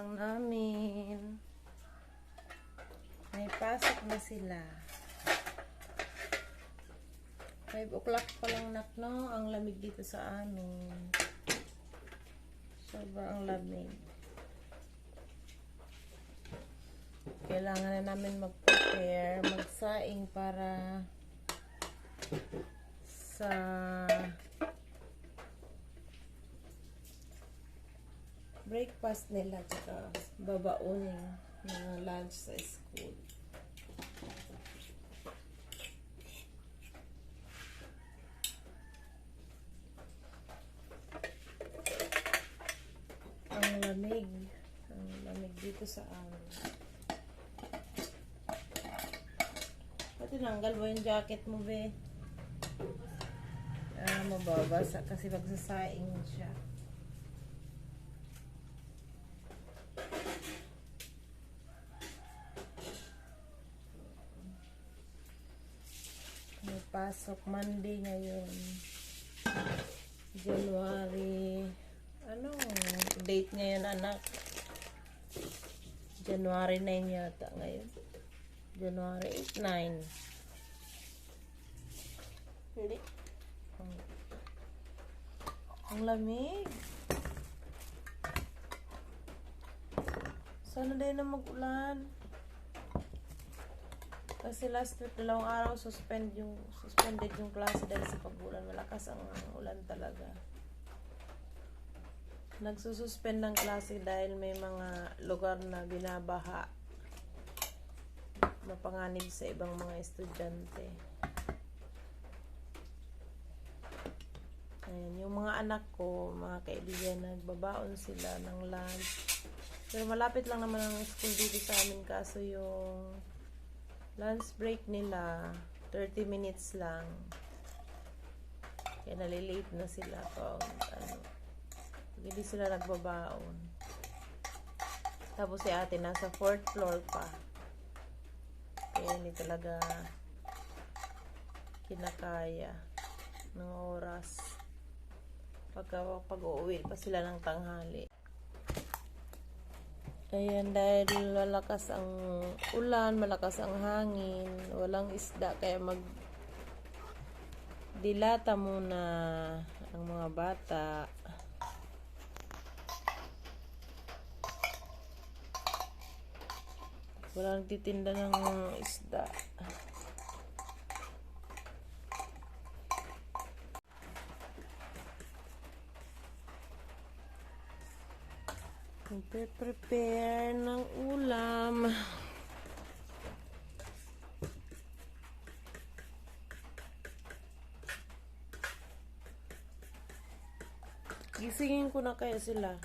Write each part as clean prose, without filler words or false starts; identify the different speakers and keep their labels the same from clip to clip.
Speaker 1: lang namin. May pasok na sila. 5 o'clock pa lang no? Ang lamig dito sa amin. Sobrang lamig. Kailangan na namin mag-prepare, magsaing para sa breakfast nila tsaka babaunin ng lunch sa school. Ang lamig dito sa amin. Pati nanggal mo yung jacket mo, be. Mababasa kasi magsasaing siya. May pasok Monday ngayon. January. Anong date ngayon, anak? January 9 yata ngayon. January 8, 9. Hindi. Ang lamig. Sana din na mag-ulan. Kasi last week, 2 araw, suspended yung klase dahil sa pag-ulan. Malakas ang ulan talaga. Nagsususpend ng klase dahil may mga lugar na binabaha. Mapanganib sa ibang mga estudyante. Ayan, yung mga anak ko, mga kaibigan, nagbabaon sila ng lunch. Pero malapit lang naman ang school dito sa amin, kaso yung lunch break nila 30 minutes lang. Kaya nalilate na sila pag hindi sila nagbabaon. Tapos si ate nasa 4th floor pa. Kaya hindi talaga kinakaya ng oras. Pag-uuwi pa sila ng tanghali. Ayan, dahil malakas ang ulan, malakas ang hangin, walang isda, kaya dilata muna ang mga bata. Wala nagtitinda ng isda. Prepare ng ulam. Gisingin ko na kaya sila.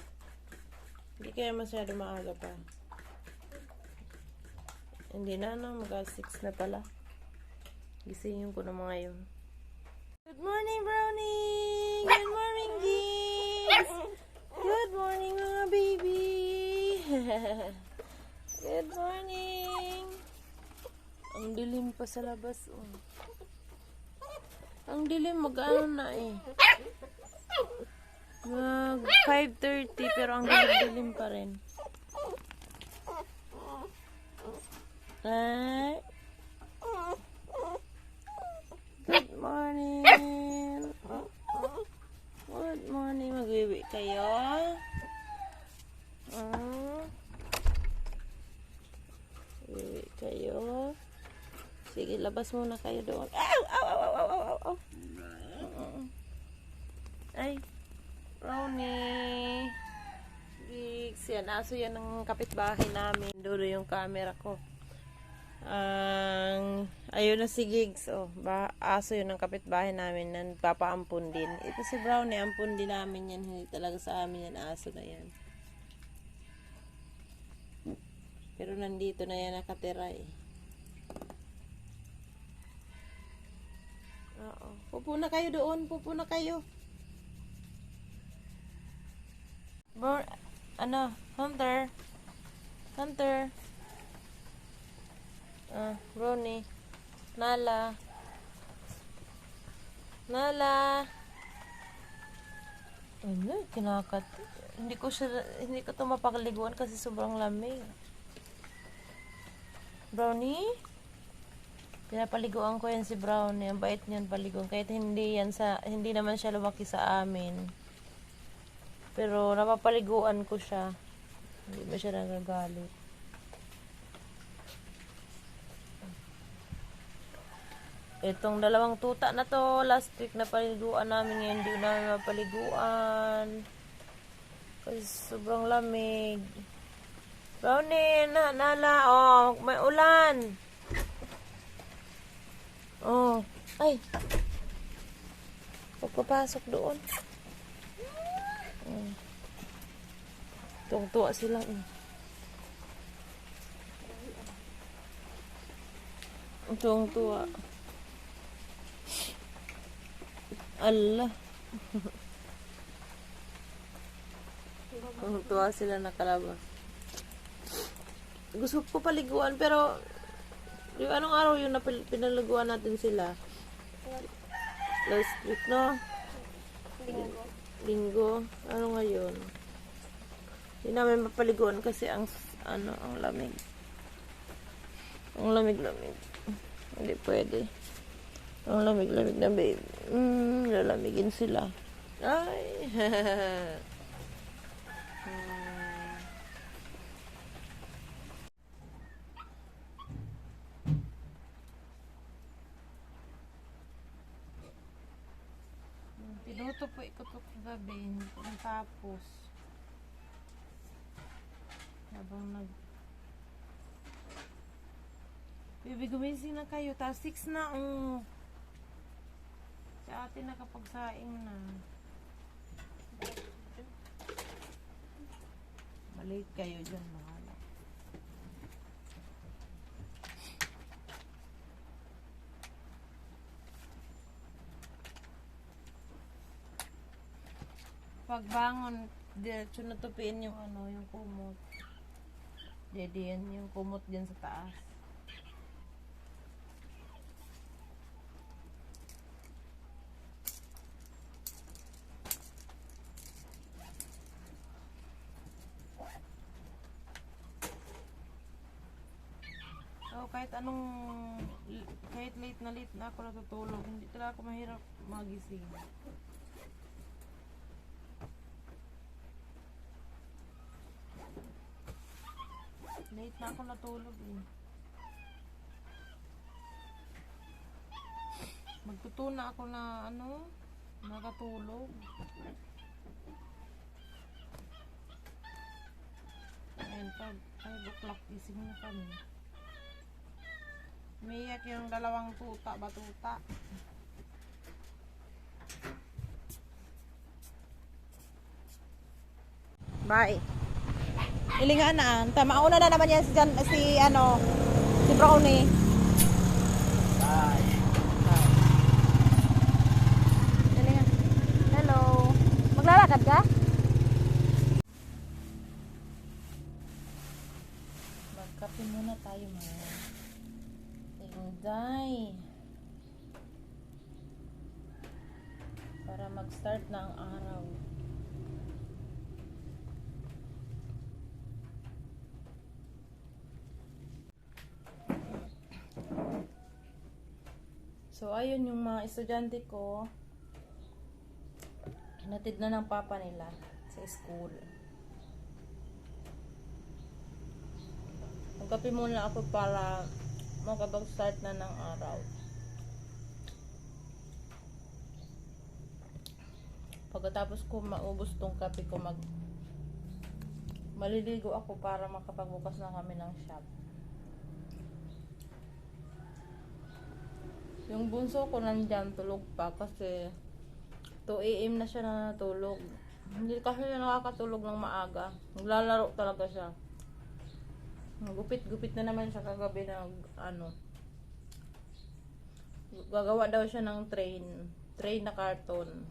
Speaker 1: Hindi kaya masyado maaga pa. Hindi na, mag-6 na pala. Gisingin ko na mga yun. Good morning, Brownie! Good morning, Gigs! Good morning, mga baby! Good morning! Ang dilim pa sa labas. Oh. Ang dilim, mag-ano na eh. Mag 5:30 pero ang dilim pa rin. Right? Good morning. Good morning. Magwiwi kayo? Magwiwi kayo? Sige, labas muna kayo doon. Ow! Ow! Ow! Ow! Ow! Ow! Ow! Ay! Brownie! Gigs! Yan, aso yan ng kapitbahay namin. Dulo yung camera ko. Ayun na si Gigs. Oh, aso yun ng kapitbahay namin na nagpapaampun din. Ito si Brownie, ampun din namin yan. Hindi talaga sa amin yan, aso na yan. Pero nandito na yan nakatira eh. Oo. Pupo na kayo doon. Pupo na kayo. Hunter. Hunter. Brownie. Nala. Nala. Ano, kinakat. hindi ko to mapagliguan kasi sobrang lamig. Brownie? Pinapaliguan ko yan si Brownie. Ang bait niyan paliguan. Kahit hindi naman siya lumaki sa amin. Pero napapaliguan ko siya. Hindi ba siya nagagalit? Itong dalawang tuta na to, last week na paliguan namin, ngayon hindi namin mapaliguan. Kasi sobrang lamig. Brownie, nala, oh, may ulan. Oh, ay. Pagpapasok doon. Oh. Tuwa sila. Tuwa. Allah. Tuwa sila nakalabas. Gusto ko paliguan pero yung anong araw yung pinaliguan natin sila? Last week, no? Linggo. Ano ngayon? Hindi namin mapaliguan kasi ang lamig. Ang lamig. Hindi pwede. Ang lamig na babe. Lalamigin sila. Ay. Pinuto po ikutok gabi. Hindi ko natapos. Habang Baby, gumising na kayo. Tapos 6 na, Si ate nakapagsaing na. Malate kayo dyan, mahala. Pagbangon, diretso natupiin yung yung kumot. Dediyan yung kumot dyan sa taas. Kahit late na ako natutulog, hindi talaga ako mahirap magising. Late na ako natulog eh. Magtutuna ako na nakatulog. Ayun, pag 5 o'clock gising na kami. Umiyak yung dalawang batuta. Bye. Ilingaan na. Mauna na naman yan si Brownie.
Speaker 2: Bye.
Speaker 1: Ilingan. Hello. Maglalakad ka? Magkape muna tayo mga. Inday. Para mag-start na ang araw. So, ayun yung mga estudyante ko. Hinatid na ng papa nila sa school. Magkape muna ako para makapag-start na ng araw. Pagkatapos ko maubos tong kape ko, maliligo ako para makapagbukas na kami ng shop. Yung bunso ko nandyan, tulog pa kasi 2 AM na siya na natulog. Hindi kasi siya nakakatulog ng maaga. Naglalaro talaga siya. Gupit-gupit na naman siya kagabi na gagawa daw siya ng train na karton.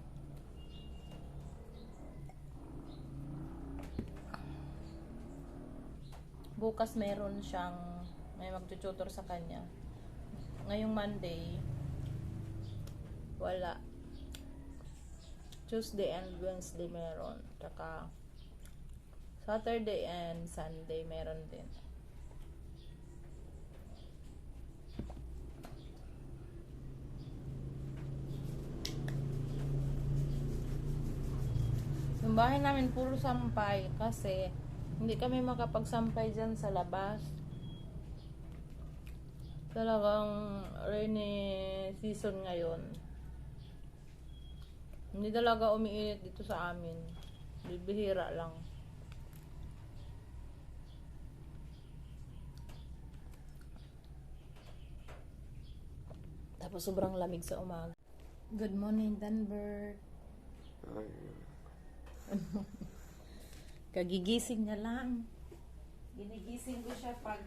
Speaker 1: Bukas may magtututor sa kanya. Ngayong Monday wala. Tuesday and Wednesday meron. Tsaka Saturday and Sunday meron din. Yung bahay namin puro sampay kasi hindi kami makapagsampay dyan sa labas. Talagang rainy season ngayon. Hindi talaga umiinit dito sa amin. Bibihira lang. Tapos sobrang lamig sa umaga. Good morning, Danbert. Kagigising niya lang. Ginigising ko siya pag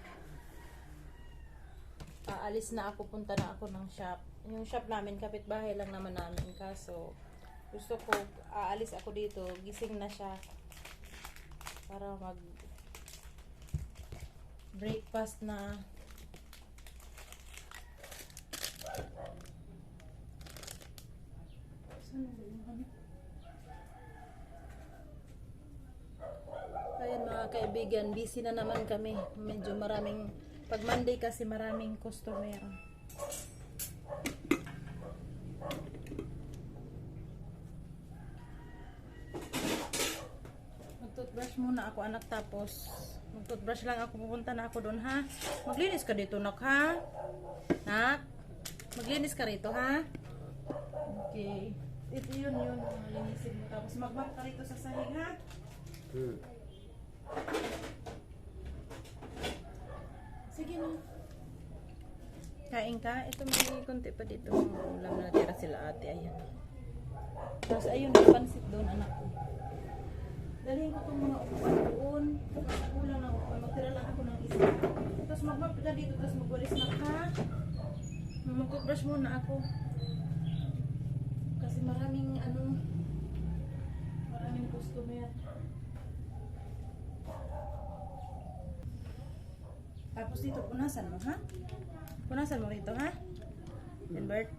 Speaker 1: aalis na ako, punta na ako ng shop. Yung shop namin, kapitbahay lang naman namin. Kaso, gusto ko, aalis ako dito, gising na siya. Para mag breakfast na. Ayan mga kaibigan, busy na naman kami. Medyo maraming, pag Monday kasi maraming customer. Mag-toothbrush muna ako anak, tapos mag-toothbrush lang ako, pupunta na ako doon ha. Maglinis ka dito nak ha. Nak, maglinis ka rito ha. Okay. Ito yun, linisin mo. Tapos mag-map ka rito sa sahig ha. Sige na. Kain ka. Ito may konti pa dito. Ulam na natira sila ate. Ayan. Tapos ayun, may pansit doon anak ko. Dalhin ko itong mga upuan doon. Kulang na upuan. Magtira lang ako ng isa. Tapos mag-map ka dito. Tapos magwalis na ka. Mag-toothbrush muna ako. Kasi maraming maraming customer. Tapos dito, punasan mo, ha? Punasan mo rito, ha? Albert?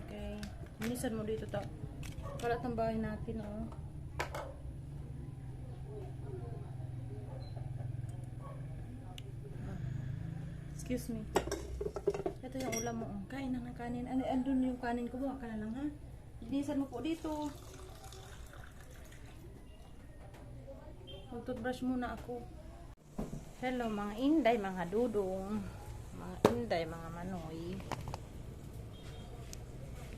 Speaker 1: Okay. Punasan mo dito, to. Kalat ang bahay natin, oh. Excuse me. Ito yung ulam mo, oh. Kain na ng kanin. Andun yung kanin ko, buha ka na lang, ha? Linisan mo po dito. Mag-toothbrush muna ako. Hello mga inday, mga dudong, mga inday, mga manoy.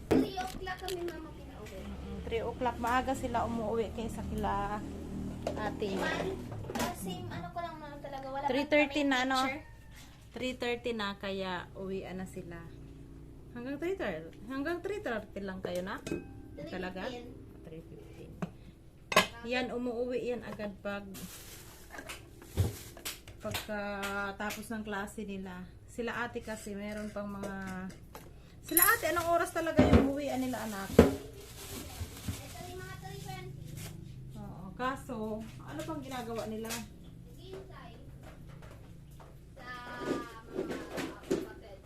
Speaker 3: 3 o'clock kami mama pinauwi.
Speaker 1: 3 o'clock, maaga sila umuwi kaysa kila ate.
Speaker 3: Same ano ko lang naman talaga. Wala
Speaker 1: 3:30 na ano? 3:30 na, kaya uwian na sila. Hanggang 3:30 lang kayo na? Talaga? 3:15. Yan, umuwi yan agad pagkatapos ng klase nila. Sila ate kasi meron pang mga... Sila ate, anong oras talaga yung umuwian nila anak?
Speaker 3: Ito yung mga tulipan.
Speaker 1: Oo, kaso, ano pang ginagawa nila?
Speaker 3: Hintay. Sa mga kapatid.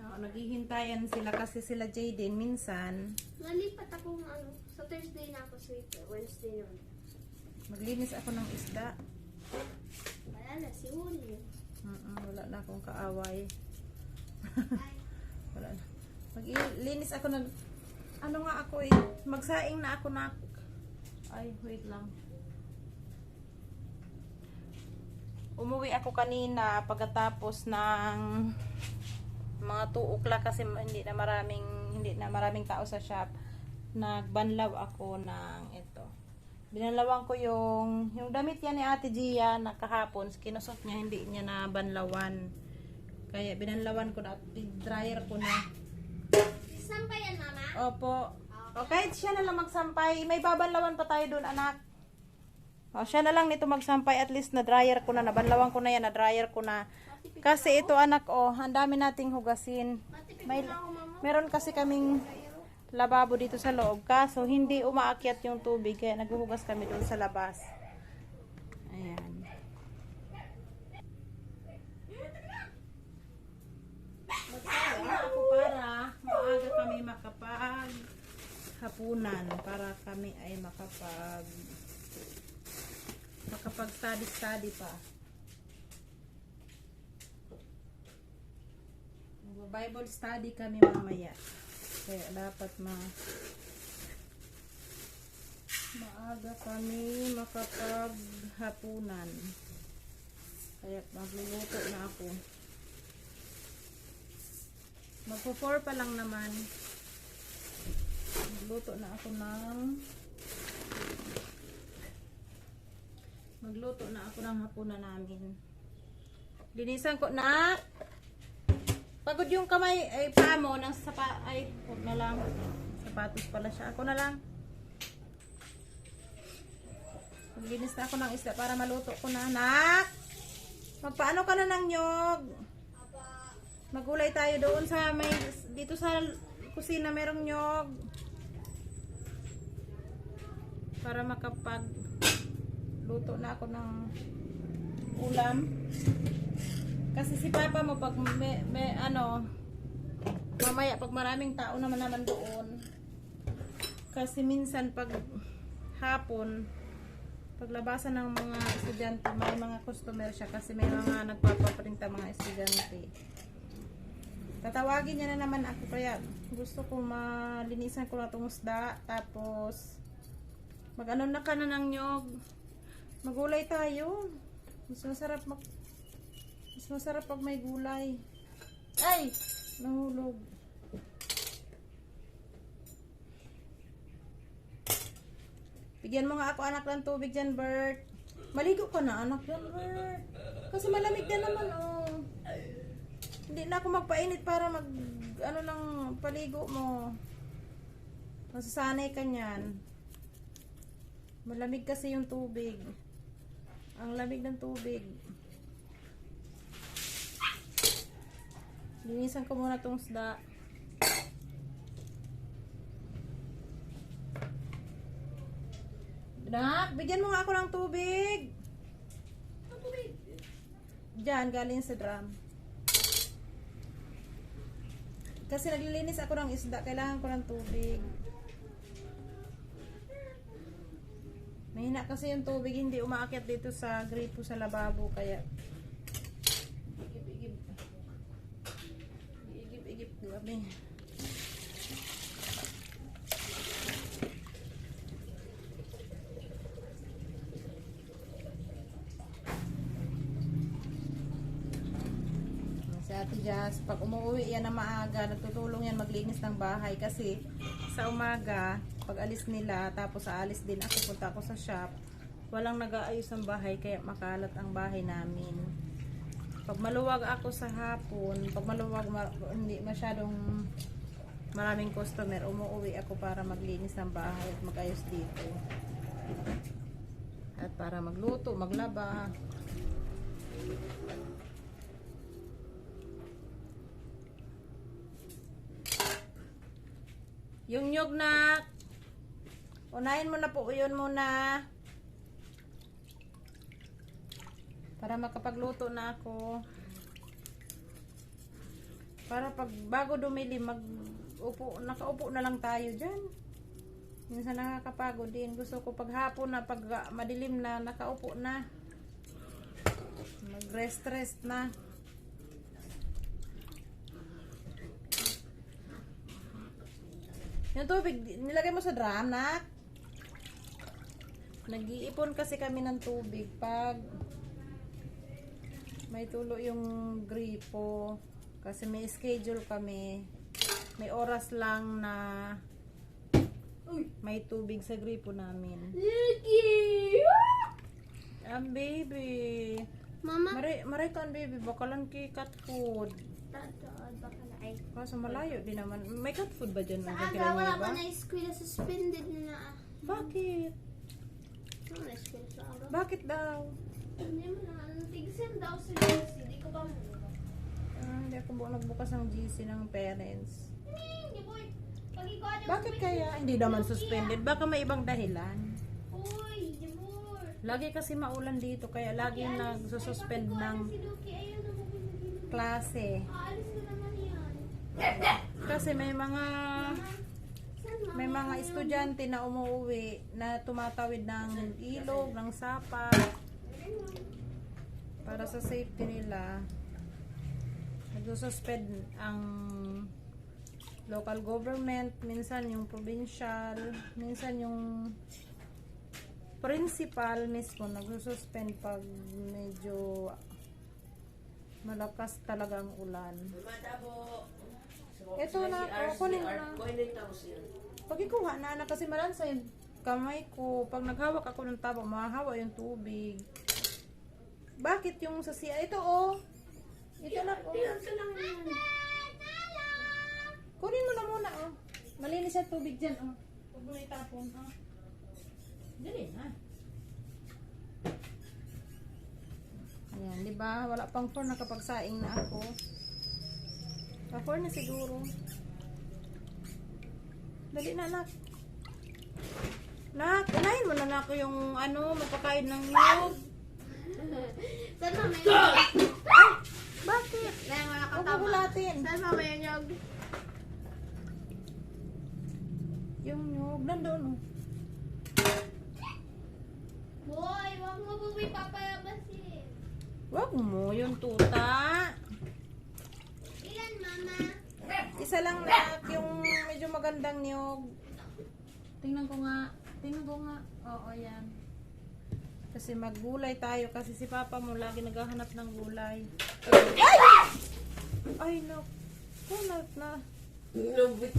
Speaker 1: Oo, naghihintayan sila kasi sila Jaden minsan.
Speaker 3: Nalipat ako sa Thursday na ako sweet. Wednesday yun.
Speaker 1: Maglinis ako ng isda.
Speaker 3: Wala na, si Julio.
Speaker 1: Wala na akong kaaway. Wala na. Maglinis ako ng... Ano nga ako eh. Magsaing na ako na... Ay, wait lang. Umuwi ako kanina pagkatapos ng mga 2 o'clock kasi hindi na maraming tao sa shop. Nagbanlaw ako ng ito. Binalawan ko yung damit yan ni Ate Gia na kahapon, kinusot niya, hindi niya na banlawan. Kaya binalawan ko na at dryer ko na.
Speaker 3: Sampay yan, mama?
Speaker 1: Opo. Okay, siya na lang magsampay. May babanlawan pa tayo doon, anak. O, siya na lang nito magsampay. At least na dryer ko na. Nabanlawan ko na yan. Na dryer ko na. Kasi ito, anak, oh, ang dami nating hugasin. Meron kasi kaming lababo dito sa loob. Kaso, hindi umaakyat yung tubig. Kaya naghuhugas kami doon sa labas. Ayan. Magsaya ako para maaga kami makapag hapunan. Para kami ay makapag makapag-study pa. Bible study kami mamaya. Kaya dapat maaga kami makapaghapunan. Kaya magluluto na ako. Magpo-4 pa lang naman. Magluto na ako ng hapunan namin. Linisan ko na. Pagod yung kamay, ay paa mo ng huwag na lang. Sapatos pala siya. Ako na lang. Maglinis na ako ng isda para maluto ko na. Nak! Magpaano ka na ng nyog? Magulay tayo doon sa dito sa kusina merong nyog. Para makapagluto na ako ng ulam. Kasi si Papa mo pag mamaya pag maraming tao naman doon. Kasi minsan pag hapon, paglabasan ng mga estudyante, may mga customer siya kasi may mga nagpapaprinta mga estudyante. Tatawagin niya na naman ako kaya gusto ko malinisan ko na itong isda. Tapos mag-ano na ka na ng nyog. Magulay tayo. Mas masarap pag may gulay. Ay! Nahulog. Bigyan mo nga ako anak ng tubig dyan, Bert. Maligo ka na anak yan, Bert. Kasi malamig na naman, oh. Hindi na ako magpainit para ng paligo mo. Masasanay ka niyan. Malamig kasi yung tubig. Ang lamig ng tubig. Linisan ko muna itong isda. Nak, bigyan mo nga ako ng tubig. Ang tubig? Diyan, galing sa drum. Kasi naglilinis ako ng isda, kailangan ko ng tubig. Mahina kasi yung tubig, hindi umaakyat dito sa gripo sa lababo, kaya igip kami. Si Ate Jazz, pag umuwi yan na maaga, nagtutulong yan maglinis ng bahay kasi sa umaga, pag alis nila, tapos aalis din ako, punta ako sa shop, walang nag-aayos ng bahay, kaya makalat ang bahay namin. Pag maluwag ako sa hapon, pag maluwag, hindi masyadong maraming customer, umuwi ako para maglinis ng bahay at mag-ayos dito. At para magluto, maglaba. Yung nyog na, unahin mo na po yun muna. Para makapagluto na ako. Para pag bago dumilim, nakaupo na lang tayo dyan. Minsan nakakapagod din. Gusto ko pag hapon na, pag madilim na, nakaupo na. Mag-rest na. Yung tubig, nilagay mo sa drum, nak. Nag-iipon kasi kami ng tubig pag may tulo yung gripo. Kasi may schedule kami. May oras lang na may tubig sa gripo namin.
Speaker 3: Lucky!
Speaker 1: Ang baby.
Speaker 3: Mama?
Speaker 1: Maray ka ang baby. Baka lang kay cat food.
Speaker 3: Tatood, baka na ay.
Speaker 1: Kaso malayo din naman. May cat food ba dyan?
Speaker 3: Sa aga, wala pa na eskwela, suspended na.
Speaker 1: Bakit?
Speaker 3: Wala na eskwela sa aga.
Speaker 1: Bakit daw?
Speaker 3: Hindi mo na, tig-sem daw sa GC, di ko ba mo?
Speaker 1: Hindi ako nagbukas ng GC ng parents.
Speaker 3: Hindi boy. Pag-ikaw
Speaker 1: Bakit kaya? Hindi naman suspended. Baka may ibang dahilan.
Speaker 3: Uy, Jimur.
Speaker 1: Lagi kasi maulan dito. Kaya lagi nagsususpend ng
Speaker 3: Si Duki, ayaw na mo
Speaker 1: klase.
Speaker 3: aalis na naman yan.
Speaker 1: Kasi may mga
Speaker 3: Saan
Speaker 1: estudyante na umuwi na tumatawid ng ilog, ng sapa. para sa safety nila, nagsususpend ang local government, minsan yung provincial, minsan yung principal mismo nagsususpend pag medyo malakas talagang ulan. Ito na, kunin mo na. Pag ikuha na, kasi malansa yung kamay ko. Pag naghawak ako ng tabo, mahahawa yung tubig. Bakit yung sa siya? Ito oh. Ito na oh. Kunin mo na muna oh. Malinis yung tubig dyan oh. Huwag mo na itapon oh. Dali na. Ayan, di ba? Wala pang 4 nakapagsaing na ako. Pa 4 na siguro. Dali na nak. Nak, unahin mo na nak yung ano, magpakain ng nyog.
Speaker 3: Saan mamaya?
Speaker 1: Ay! Bakit?
Speaker 3: Dahil wala kang
Speaker 1: Huwag
Speaker 3: tama.
Speaker 1: gulatin.
Speaker 3: Saan mamaya nyog?
Speaker 1: Yung nyog, nandun oh.
Speaker 3: Boy, wag mo buwi papalabasin.
Speaker 1: Wag mo yung tuta.
Speaker 3: Ilan, mama?
Speaker 1: Isa lang nak, yung medyo magandang nyog. Tingnan ko nga. Tingnan ko nga. Oo, yan. Kasi maggulay tayo. Kasi si papa mo lagi naghahanap ng gulay. Ay! Ay, no. Kunat na.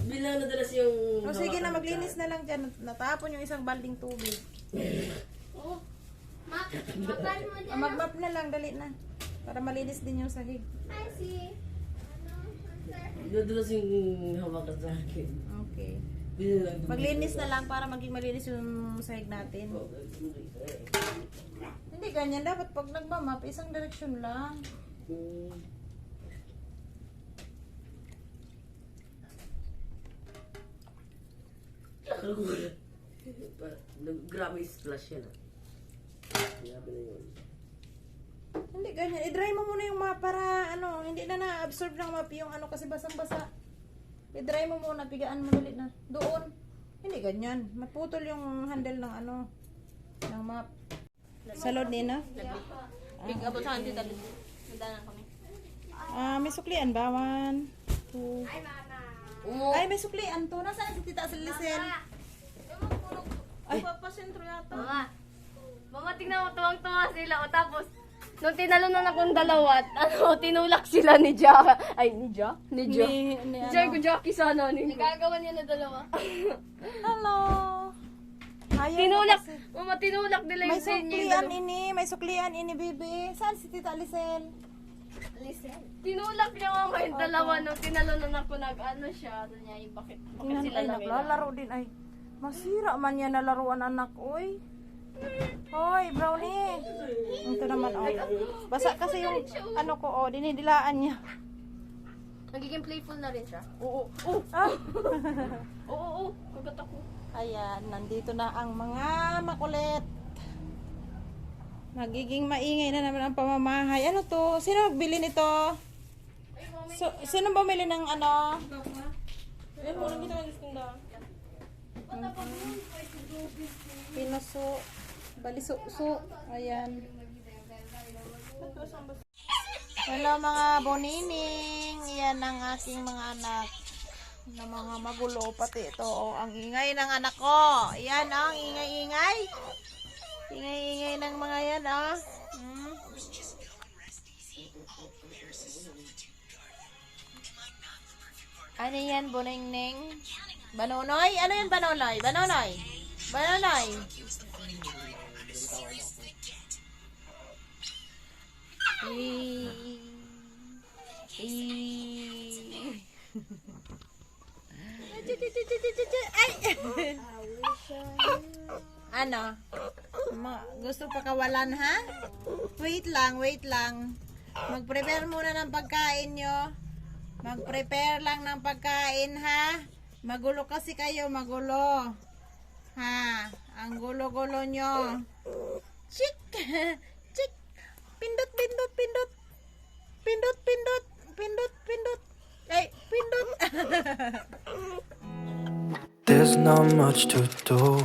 Speaker 2: Bilang nadalas yung...
Speaker 1: O sige na, maglinis na lang dyan. Natapon yung isang balding tubig.
Speaker 3: Oh, mapan mo dyan.
Speaker 1: Mag-map na lang, dali na. Para malinis din yung sahig.
Speaker 3: Ay, si...
Speaker 2: Nadalas yung hawakan sa akin.
Speaker 1: Okay.
Speaker 2: Bilang
Speaker 1: Maglinis na lang para maging malinis yung sahig natin. Hindi ganyan. Dapat pag nagmamap, isang direksyon lang.
Speaker 2: Grabe splash yan. Grabe na yun.
Speaker 1: Hindi ganyan. I-dry mo muna yung map para ano, hindi na na-absorb ng map yung ano kasi basang-basa. I-dry mo muna, pigaan mo ulit na. Doon. Hindi ganyan. Maputol yung handle ng ano, ng map. Sa load nina?
Speaker 3: Big abot sa akin dito. Nadanan kami.
Speaker 1: May suklian ba? 1, 2.
Speaker 3: Ay, mama.
Speaker 1: Ay, may suklian to. Nasaan si Tita Lisel? Ay,
Speaker 3: Papasentro yata. Mama, tingnan mo, tuwang-tuwa sila. O tapos, nung tinalunan akong dalawa, tinulak sila ni Ja. Ay, ni Ja? Ni Ja.
Speaker 1: ni
Speaker 3: Jay
Speaker 1: ano?
Speaker 3: ko Jackie sana. Nagagawa niya na dalawa.
Speaker 1: Hello. Ayaw
Speaker 3: Tinulak.
Speaker 1: mo kasi.
Speaker 3: Mama, tinulak nila
Speaker 1: May
Speaker 3: yung sa inyo.
Speaker 1: suklian ini. May suklian ini, bibi. Saan si Tita Lisel?
Speaker 3: Tinulak niya mama yung dalawa nung tinalunan ako nag-ano siya. Ano niya, yung bakit
Speaker 1: Tingnan
Speaker 3: sila
Speaker 1: ay
Speaker 3: lang
Speaker 1: naglalaro din ay. Masira man yan na laruan anak, oy. Hoy, brownie. Ito naman, oh. Basa kasi yung, ano ko, oh, dinidilaan niya.
Speaker 3: Nagiging playful na rin siya.
Speaker 1: Oo. Ah.
Speaker 3: Oo. Kagat ako.
Speaker 1: Ayan, nandito na ang mga makulit. Magiging maingay na naman ang pamamahay. Ano to? Sino nagbili nito? So, sino bumili ng ano?
Speaker 3: Ayun mo, nandito ka gusto na.
Speaker 1: Pinuso. Balisuso. Ayan. Hello mga bonining. Yan ang aking mga anak. Na mga magulo. Pati ito. Oh, ang ingay ng anak ko. Yan ang ingay-ingay. Ingay-ingay ng mga yan. Oh. Ano yan, boningning? Banonoy? Ano yan, banonoy? Banonoy? Banonoy? Ay! Ano? Gusto pakawalan ha? Wait lang. Mag-prepare muna ng pagkain nyo. Mag-prepare lang ng pagkain ha. Magulo kasi kayo, magulo. Ha? Ang gulo-gulo nyo. Chik! Chik! Pindot. Ay, pindot.
Speaker 4: There's not much to do.